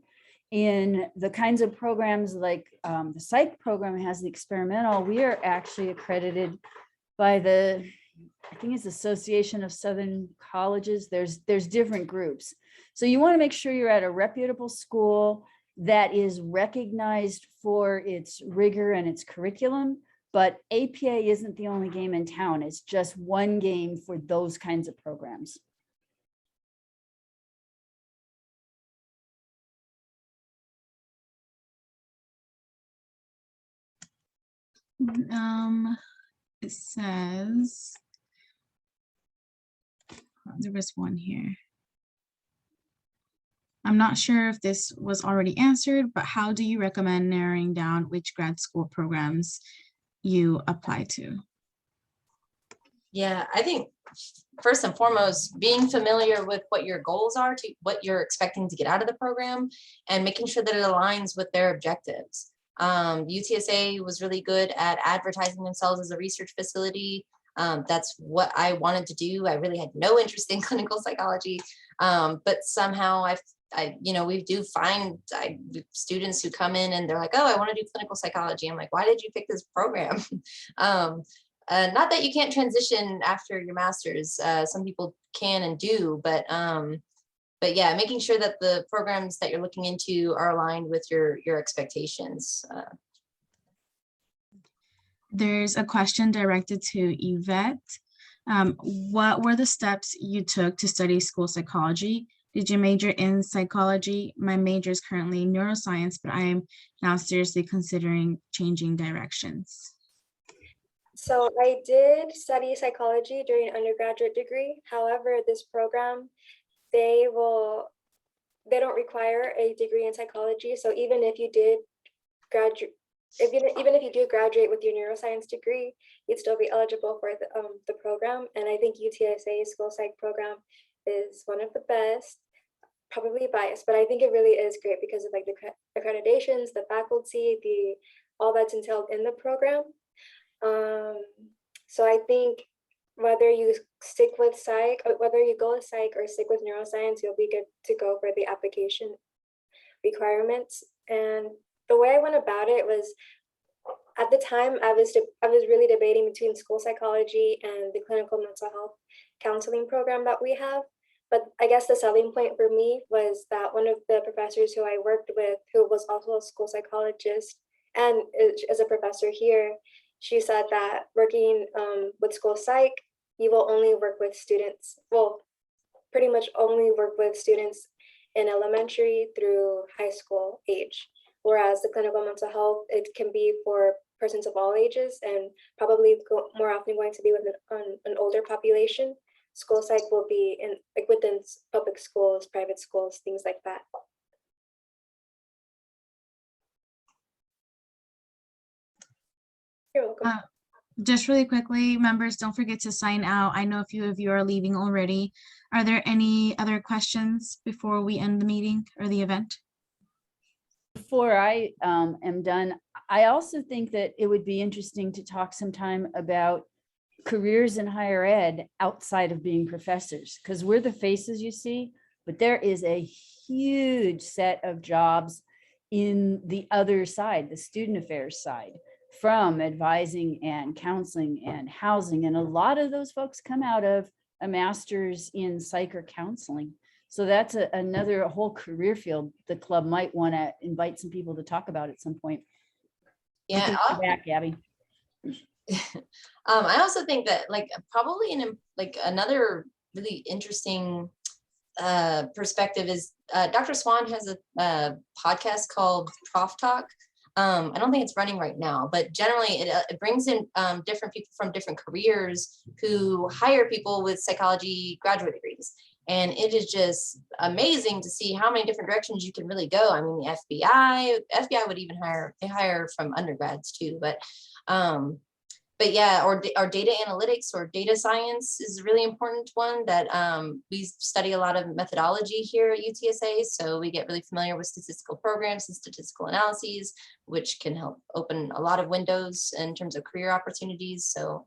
in the kinds of programs like the psych program has the experimental. We are actually accredited by the, I think it's Association of Southern Colleges. There's different groups. So you want to make sure you're at a reputable school that is recognized for its rigor and its curriculum. But APA isn't the only game in town. It's just one game for those kinds of programs. It says, there was one here. I'm not sure if this was already answered, but how do you recommend narrowing down which grad school programs you apply to? Yeah, I think first and foremost, being familiar with what your goals are, to what you're expecting to get out of the program, and making sure that it aligns with their objectives. UTSA was really good at advertising themselves as a research facility. That's what I wanted to do. I really had no interest in clinical psychology, but somehow we do find students who come in and they're like, oh, I want to do clinical psychology. I'm like, why did you pick this program? Not that you can't transition after your master's. Some people can and do, but but yeah, making sure that the programs that you're looking into are aligned with your expectations. There's a question directed to Yvette. What were the steps you took to study school psychology? Did you major in psychology? My major is currently neuroscience, but I am now seriously considering changing directions. So I did study psychology during an undergraduate degree. However, this program, they don't require a degree in psychology. So even if you did graduate, even if you do graduate with your neuroscience degree, you'd still be eligible for the program. And I think UTSA's school psych program is one of the best, probably biased, but I think it really is great because of like the accreditations, the faculty, all that's entailed in the program. So I think whether you stick with psych, or whether you go with psych or stick with neuroscience, you'll be good to go for the application requirements. And the way I went about it was, at the time, I was really debating between school psychology and the clinical mental health counseling program that we have. But I guess the selling point for me was that one of the professors who I worked with, who was also a school psychologist and is a professor here, she said that working with school psych, you will only work with students, well, pretty much only work with students in elementary through high school age. Whereas the clinical mental health, it can be for persons of all ages and probably more often going to be with an older population. School psych will be in like within public schools, private schools, things like that. You're welcome. Just really quickly, members, don't forget to sign out. I know a few of you are leaving already. Are there any other questions before we end the meeting or the event? Before I am done, I also think that it would be interesting to talk sometime about careers in higher ed outside of being professors, because we're the faces you see, but there is a huge set of jobs in the other side, the student affairs side, from advising and counseling and housing. And a lot of those folks come out of a master's in psych or counseling. So that's another whole career field the club might want to invite some people to talk about at some point. Yeah, Back, Gabby. I also think that like probably another really interesting perspective is Dr. Swan has a podcast called Prof Talk. I don't think it's running right now, but generally it brings in different people from different careers who hire people with psychology graduate degrees. And it is just amazing to see how many different directions you can really go. I mean, the FBI would even hire from undergrads too, but yeah, or data analytics or data science is a really important one that we study a lot of methodology here at UTSA. So we get really familiar with statistical programs and statistical analyses, which can help open a lot of windows in terms of career opportunities. So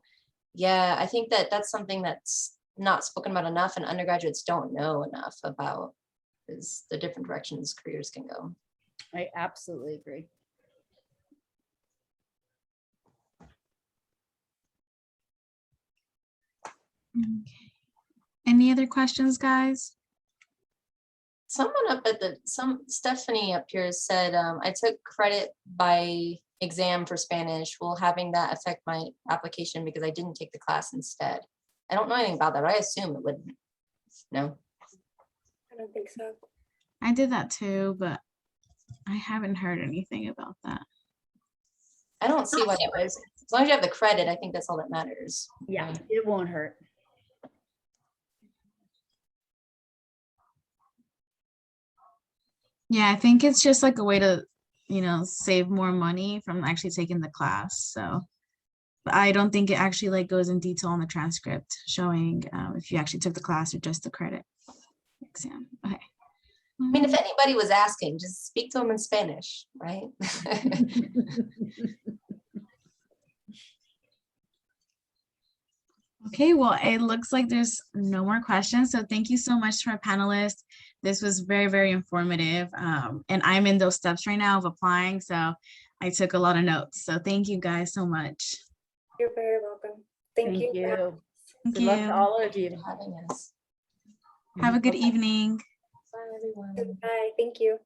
yeah, I think that that's something that's not spoken about enough and undergraduates don't know enough about, is the different directions careers can go. I absolutely agree. Okay. Any other questions, guys? Someone up at Stephanie up here said, I took credit by exam for Spanish. Will having that affect my application because I didn't take the class instead? I don't know anything about that, but I assume it wouldn't. No? I don't think so. I did that too, but I haven't heard anything about that. I don't see why it was. As long as you have the credit, I think that's all that matters. Yeah, it won't hurt. Yeah, I think it's just like a way to, save more money from actually taking the class. So, but I don't think it actually like goes in detail on the transcript showing if you actually took the class or just the credit exam. Okay. I mean, if anybody was asking, just speak to them in Spanish, right? Okay, well, it looks like there's no more questions. So thank you so much to our panelists. This was very, very informative. And I'm in those steps right now of applying. So I took a lot of notes. So thank you guys so much. You're very welcome. Thank you. Thank Good luck to you. all of you. Having us. Have a good evening. everyone. Bye. Thank you.